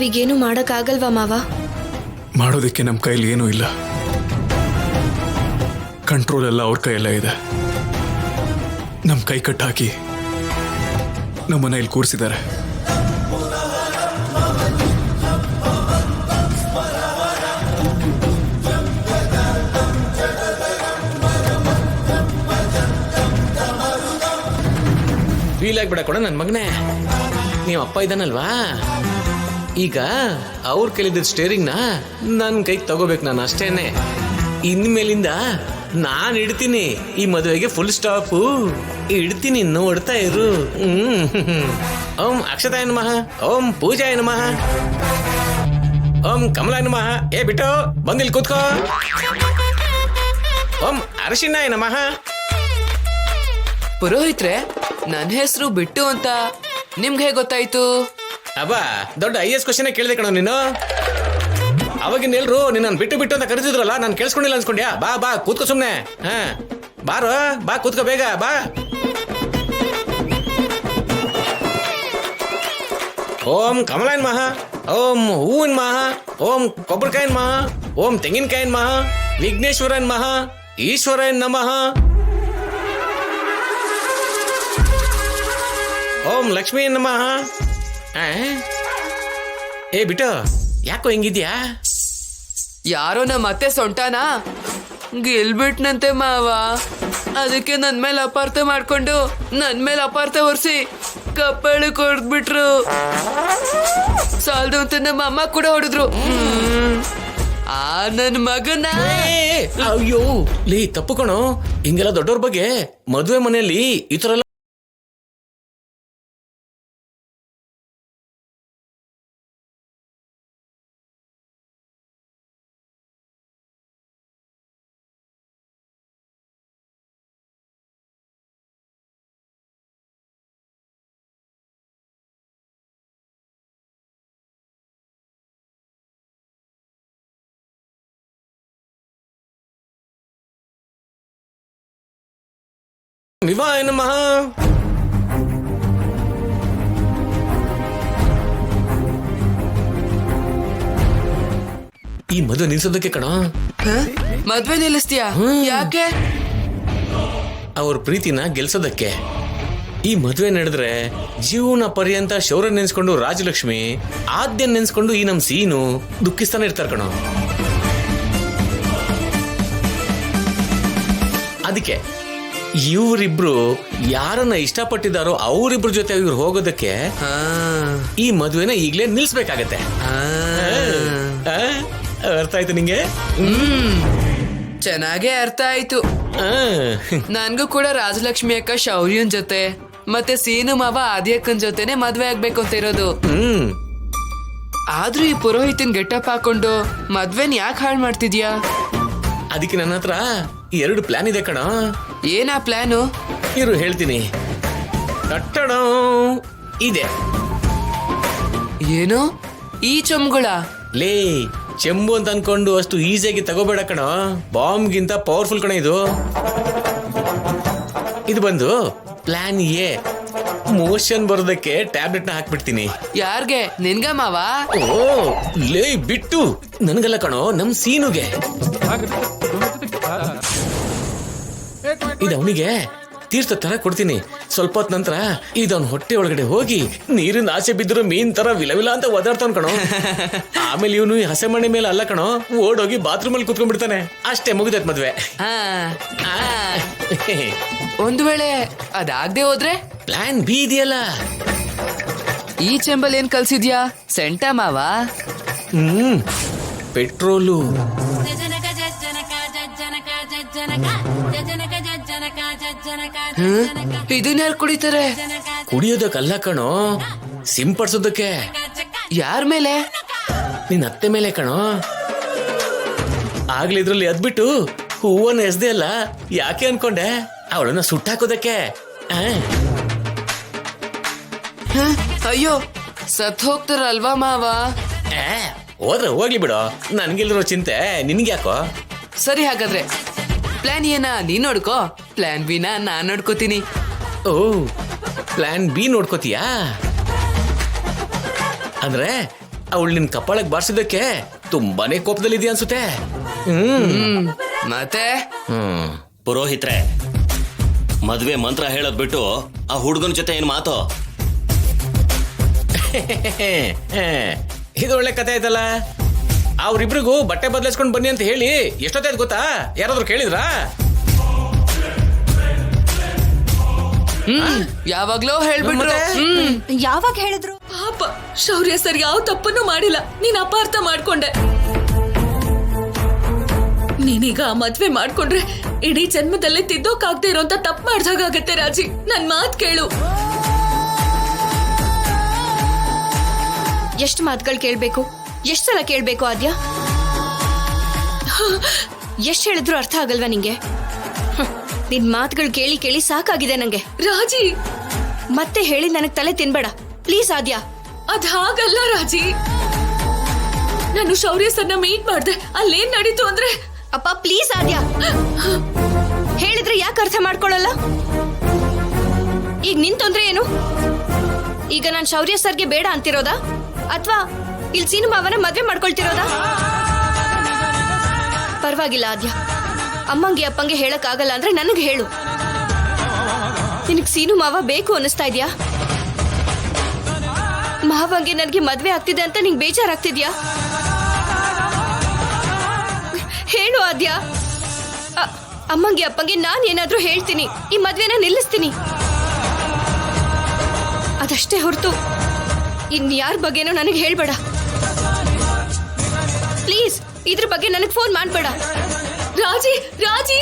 ನಾವೀಗೇನು ಮಾಡಕ್ಕಾಗಲ್ವಾ ಮಾವ? ಮಾಡೋದಕ್ಕೆ ನಮ್ಮ ಕೈಲಿ ಏನೂ ಇಲ್ಲ. ಕಂಟ್ರೋಲ್ ಎಲ್ಲ ಅವ್ರ ಕೈಯೆಲ್ಲ ಇದೆ. ನಮ್ಮ ಕೈ ಕಟ್ಟಾಕಿ ನಮ್ಮ ಮನೇಲಿ ಕೂರಿಸಿದ್ದಾರೆ. ಫೀಲ್ ಆಗ್ಬಿಡ ಕೊಡ ನನ್ನ ಮಗನೇ. ನೀವು ಅಪ್ಪ ಇದ್ದಾನಲ್ವಾ, ಈಗ ಅವ್ರ ಕೈಲಿದ್ದ ಸ್ಟೇರಿಂಗ್ನ ನನ್ನ ಕೈಗೆ ತಗೋಬೇಕು ನಾನು ಅಷ್ಟೇನೆ. ಇನ್ಮೇಲಿಂದ ನಾನು ಇಡ್ತೀನಿ ಈ ಮದುವೆಗೆ ಫುಲ್ ಸ್ಟಾಪು ಇಡ್ತೀನಿ, ನೋಡ್ತಾ ಇರು. ಓಂ ಅಕ್ಷತಾಯ ನಮಃ, ಓಂ ಪೂಜಾಯ ನಮಃ, ಓಂ ಕಮಲಾಯ ನಮಃ. ಏ ಬಿಟ್ಟು ಬಂದಿಲ್ ಕೂತ್ಕೋ. ಓಂ ಅರಶಿಣಾಯ ನಮಃ. ಪುರೋಹಿತ್ರೆ, ನನ್ನ ಹೆಸರು ಬಿಟ್ಟು ಅಂತ ನಿಮ್ಗೆ ಹೇಗೆ ಗೊತ್ತಾಯ್ತು? ಅಬ್ಬಾ ದೊಡ್ಡ IAS ಕ್ವಶನ್ ಕೇಳಿದೆ ಕಣ ನೀನು. ಅವಾಗಿನ ಎಲ್ರು ನಿನ್ನ ಬಿಟ್ಟು ಬಿಟ್ಟು ಅಂತ ಕರೆದಿದ್ರಲ್ಲ, ನಾನು ಕೇಳಿಸ್ಕೊಂಡಿಲ್ಲ ಅನ್ಸ್ಕೊಂಡ್ಯಾ? ಬಾ ಬಾ ಕೂತ್ಕೋ ಸುಮ್ನೆ. ಹಾ ಬಾರೋ, ಬಾ ಕೂತ್ಕೋ ಬೇಗ ಬಾ. ಓಂ ಕಮಲಾಯನ್ ಮಹಾ, ಓಂ ಹೂವಿನ ಮಹಾ, ಓಂ ಕೊಬ್ಬರಿಕಾಯನ್ ಮಹಾ, ಓಂ ತೆಂಗಿನಕಾಯನ್ ಮಹಾ, ವಿಘ್ನೇಶ್ವರನ್ ಮಹಾ, ಈಶ್ವರನ್ ನಮಃ, ಓಂ ಲಕ್ಷ್ಮೀ ನಮಃ. ಏ ಬಿಟ್ಟು ಯಾಕೋ ಹಿಂಗಿದ್ಯಾ? ಯಾರೋ ನಮ್ಮ ಅತ್ತೆ ಸೊಂಟಾನ ಗೆಲ್ಬಿಟ್ನಂತೆ ಮಾವ. ಅದಕ್ಕೆ ನನ್ ಮೇಲೆ ಅಪಾರ್ಥ ಮಾಡ್ಕೊಂಡು ನನ್ ಮೇಲೆ ಅಪಾರ್ಥ ಹೊರಿಸಿ ಕಪ್ಪಳಿ ಕೊಡ್ಬಿಟ್ರು. ಸಾಲದು ಅಂತ ನಮ್ಮ ಅಮ್ಮ ಕೂಡ ಹೊಡೆದ್ರು. ಆ ನನ್ ಮಗನ. ಅಯ್ಯೋ ಲೇ, ತಪ್ಪು ಕಣೋ. ಹಿಂಗೆಲ್ಲ ದೊಡ್ಡವ್ರ ಬಗ್ಗೆ ಮದುವೆ ಮನೆಯಲ್ಲಿ ಈ ತರ ವಿವಾಹ ನಮಃ. ಈ ಮದುವೆ ನಿಲ್ಸೋದಕ್ಕೆ ಕಣ. ಮದ್ವೆ ನಿಲ್ಲಿಸ್ತೀಯಾ? ಯಾಕೆ? ಅವ್ರ ಪ್ರೀತಿನ ಗೆಲ್ಸೋದಕ್ಕೆ. ಈ ಮದುವೆ ನಡೆದ್ರೆ ಜೀವನ ಪರ್ಯಂತ ಶೌರ್ಯ ನೆನ್ಸ್ಕೊಂಡು ರಾಜಲಕ್ಷ್ಮಿ, ಆದ್ಯ ನೆನ್ಸ್ಕೊಂಡು ಈ ನಮ್ ಸೀನು ದುಃಖಿಸ್ತಾನೆ ಇರ್ತಾರ ಕಣ. ಅದಕ್ಕೆ ಇವರಿಬ್ರು ಯಾರನ್ನ ಇಷ್ಟಪಟ್ಟಿದ್ದಾರೋ ಅವರಿಬ್ರ ಜೊತೆ ಇವ್ರು ಹೋಗೋದಕ್ಕೆ ಈ ಮದುವೆನ ಈಗ್ಲೇ ನಿಲ್ಸ್ಬೇಕಾಗತ್ತೆ. ಅರ್ಥ ಆಯ್ತು ನಿಂಗೆ? ಚೆನ್ನಾಗೇ ಅರ್ಥ ಆಯ್ತು. ನನ್ಗೂ ಕೂಡ ರಾಜಲಕ್ಷ್ಮಿ ಅಕ್ಕ ಶೌರ್ಯನ್ ಜೊತೆ ಮತ್ತೆ ಸೀನು ಮಾವ ಆದ್ಯಕ್ಕನ್ ಜೊತೆನೆ ಮದ್ವೆ ಆಗ್ಬೇಕು ಅಂತ ಇರೋದು. ಆದ್ರೂ ಈ ಪುರೋಹಿತನ್ ಗೆಟಪ್ ಹಾಕೊಂಡು ಮದ್ವೆನ್ ಯಾಕೆ ಹಾಳು ಮಾಡ್ತಿದ್ಯಾ? ಅದಕ್ಕೆ ನನ್ನ ಹತ್ರ 2 ಪ್ಲಾನ್ ಇದೆ ಕಣ. ಏನಾ ಪ್ಲಾನು? ಇರು ಹೇಳ್ತೀನಿ. ಕಟ್ಟಡ ಇದೆ. ಏನು ಈ ಚೊಂಬುಗಳ? ಲೇ, ಚೆಂಬು ಅಂತ ಅನ್ಕೊಂಡು ಅಷ್ಟು ಈಸಿಯಾಗಿ ತಗೋಬೇಡ ಕಣ. ಬಾಂಬ್ಗಿಂತ ಪವರ್ಫುಲ್ ಕಣ ಇದು. ಇದು ಬಂದು ಪ್ಲಾನ್ ಎ. ಮೋಷನ್ ಬರೋದಕ್ಕೆ ಟ್ಯಾಬ್ಲೆಟ್ ನ ಹಾಕ್ಬಿಡ್ತೀನಿ. ಯಾರ್ಗೆ? ನಿನ್ಗ ಮಾವ? ಓ ಲೇ ಬಿಟ್ಟು, ನನ್ಗಲ್ಲ ಕಣೋ, ನಮ್ ಸೀನುಗೆ. ಇದು ಅವನಿಗೆ ತೀರ್ಥ ತರ ಕೊಡ್ತೀನಿ. ಸ್ವಲ್ಪ ಹೊತ್ತು ನಂತರ ಇದವನ್ ಹೊಟ್ಟೆ ಒಳಗಡೆ ಹೋಗಿ ನೀರಿನ ಆಸೆ ಬಿದ್ದಿರೋ ಮೀನ್ ತರ ವಿಲವಿಲ ಅಂತ ಒದಾಡ್ತಾವ್ ಕಣೋ. ಆಮೇಲೆ ಇವನು ಹಸೆ ಮಣ್ಣೆ ಮೇಲೆ ಅಲ್ಲ ಕಣೋ, ಓಡೋಗಿ ಬಾತ್ರೂಮ್ ಅಲ್ಲಿ ಕುತ್ಕೊಂಡ್ಬಿಡ್ತಾನೆ. ಅಷ್ಟೇ, ಮುಗಿದೈತ್ ಮದ್ವೆ. ಒಂದ್ ವೇಳೆ ಅದಾಗ್ದೆ ಹೋದ್ರೆ? ಪ್ಲಾನ್ ಬಿ ಇದೆಯಲ್ಲ. ಈ ಚೆಂಬಲ್ ಏನ್ ಕಲ್ಸಿದ್ಯಾ? ಸೆಂಟ ಮಾವ? ಪೆಟ್ರೋಲು. ಇದನ್ನ ಯಾರು ಕುಡಿತಾರೆ? ಕುಡಿಯೋದಕ್ಕಲ್ಲ ಕಣೋ, ಸಿಂಪಡಿಸೋದಕ್ಕೆ. ಯಾರ ಮೇಲೆ? ನಿನ್ ಅತ್ತೆ ಮೇಲೆ ಕಣೋ. ಆಗ್ಲಿ ಇದ್ರಲ್ಲಿ ಅದ್ಬಿಟ್ಟು ಹೂವನ್ನ ಎಸ್ದೆ ಅಲ್ಲ, ಯಾಕೆ ಅನ್ಕೊಂಡೆ? ಅವಳನ್ನ ಸುಟ್ಟಾಕೋದಕ್ಕೆ. ಅಯ್ಯೋ, ಸತ್ ಹೋಗ್ತಾರಲ್ವಾ ಮಾವ? ಹೋದ್ರೆ ಹೋಗ್ಲಿ ಬಿಡೋ, ನನ್ಗೆಲ್ರೋ ಚಿಂತೆ ನಿನ್ಗ್ಯಾಕೋ? ಸರಿ, ಹಾಗಾದ್ರೆ ಪ್ಲಾನ್ ಏನ ನೀನ್ ನೋಡ್ಕೋ, ಪ್ಲಾನ್ ಬಿನ ನಾನ್ ನೋಡ್ಕೋತೀನಿ. ಓ, ಪ್ಲಾನ್ ಬಿ ನೋಡ್ಕೋತೀಯಾ? ಅಂದ್ರೆ ಅವಳು ನಿನ್ ಕಪಾಳಕ್ಕೆ ಬಾರಿಸಿದಕ್ಕೆ ತುಂಬಾನೇ ಕೋಪದಲ್ಲಿದ್ಯಾ ಅನ್ಸುತ್ತೆ. ಮತ್ತೆ ಪುರೋಹಿತ್ರೆ, ಮದ್ವೆ ಮಂತ್ರ ಹೇಳೋದ್ ಬಿಟ್ಟು ಆ ಹುಡುಗನ ಜೊತೆ ಏನ್ ಮಾತು? ಇದು ಒಳ್ಳೆ ಕತೆ ಆಯ್ತಲ್ಲ. ಅವ್ರಿಬ್ರಿಗೂ ಬಟ್ಟೆ ಬದಲಾಯಿಸ್ಕೊಂಡು ಬನ್ನಿ ಅಂತ ಹೇಳಿ ಎಷ್ಟೊತ್ತಾಯ್ತು ಗೊತ್ತಾ? ಯಾರಾದ್ರೂ ಕೇಳಿದ್ರಾ? ಯಾವಾಗ್ಲೋ ಹೇಳ್ಬಿಟ್ರು. ಯಾವಾಗ ಹೇಳಿದ್ರು? ಪಾಪ ಶೌರ್ಯ ಸರ್ ಯಾವ ತಪ್ಪನ್ನು ಮಾಡಿಲ್ಲ, ನೀನ್ ಅಪಾರ್ಥ ಮಾಡ್ಕೊಂಡೆ. ನೀನೀಗ ಆ ಮದ್ವೆ ಮಾಡ್ಕೊಂಡ್ರೆ ಇಡೀ ಜನ್ಮದಲ್ಲೇ ತಿದ್ದೋಕಾಗ್ದೇ ಇರೋಂತ ತಪ್ಪು ಮಾಡ್ದಾಗತ್ತೆ. ರಾಜಿ, ನನ್ ಮಾತ್ ಕೇಳು. ಎಷ್ಟು ಮಾತುಗಳು ಕೇಳ್ಬೇಕು? ಎಷ್ಟು ಸಲ ಕೇಳ್ಬೇಕು ಆದ್ಯ? ಎಷ್ಟು ಹೇಳಿದ್ರು ಅರ್ಥ ಆಗಲ್ವಾ ನಿಂಗೆ? ನಿನ್ ಮಾತುಗಳು ಕೇಳಿ ಕೇಳಿ ಸಾಕಾಗಿದೆ ನಂಗೆ. ರಾಜಿ, ಮತ್ತೆ ಹೇಳಿ ನನಗ್ ತಲೆ ತಿನ್ಬೇಡ ಪ್ಲೀಸ್ ಆದ್ಯ. ಅದ್ ಹಾಗಲ್ಲ ರಾಜಿ. ನಾನು ಶೌರ್ಯ ಸರ್ನ ಮೀಟ್ ಮಾಡ್ದೆ, ಅಲ್ಲೇನ್ ನಡೀತು ಅಂದ್ರೆ. ಅಪ್ಪ ಪ್ಲೀಸ್ ಆದ್ಯ, ಹೇಳಿದ್ರೆ ಯಾಕೆ ಅರ್ಥ ಮಾಡ್ಕೊಳ್ಳಲ್ಲ? ಈಗ ನಿನ್ ತೊಂದ್ರೆ ಏನು? ಈಗ ನಾನ್ ಶೌರ್ಯ ಸರ್ಗೆ ಬೇಡ ಅಂತಿರೋದಾ ಅಥವಾ ಇಲ್ಲಿ ಸೀನು ಮಾವನ ಮದ್ವೆ ಮಾಡ್ಕೊಳ್ತಿರೋದಾ? ಪರವಾಗಿಲ್ಲ ಆದ್ಯ, ಅಮ್ಮಂಗೆ ಅಪ್ಪಂಗೆ ಹೇಳಕ್ ಆಗಲ್ಲ ಅಂದ್ರೆ ನನಗೆ ಹೇಳು. ನಿನಗ್ ಸೀನು ಮಾವ ಬೇಕು ಅನ್ನಿಸ್ತಾ ಇದ್ಯಾ? ಮಾವಂಗೆ ನನಗೆ ಮದ್ವೆ ಆಗ್ತಿದೆ ಅಂತ ನಿಂಗೆ ಬೇಜಾರಾಗ್ತಿದ್ಯಾ? ಹೇಳು ಆದ್ಯ. ಅಮ್ಮಂಗೆ ಅಪ್ಪಂಗೆ ನಾನ್ ಏನಾದ್ರೂ ಹೇಳ್ತೀನಿ, ಈ ಮದ್ವೆನ ನಿಲ್ಲಿಸ್ತೀನಿ. ಅದಷ್ಟೇ ಹೊರತು ಇನ್ಯಾರ ಬಗ್ಗೆನೂ ನನಗೆ ಹೇಳ್ಬೇಡ ಪ್ಲೀಸ್. ಇದ್ರ ಬಗ್ಗೆ ನನಗೆ ಫೋನ್ ಮಾಡ್ಬೇಡ. ರಾಜಿ, ರಾಜಿ.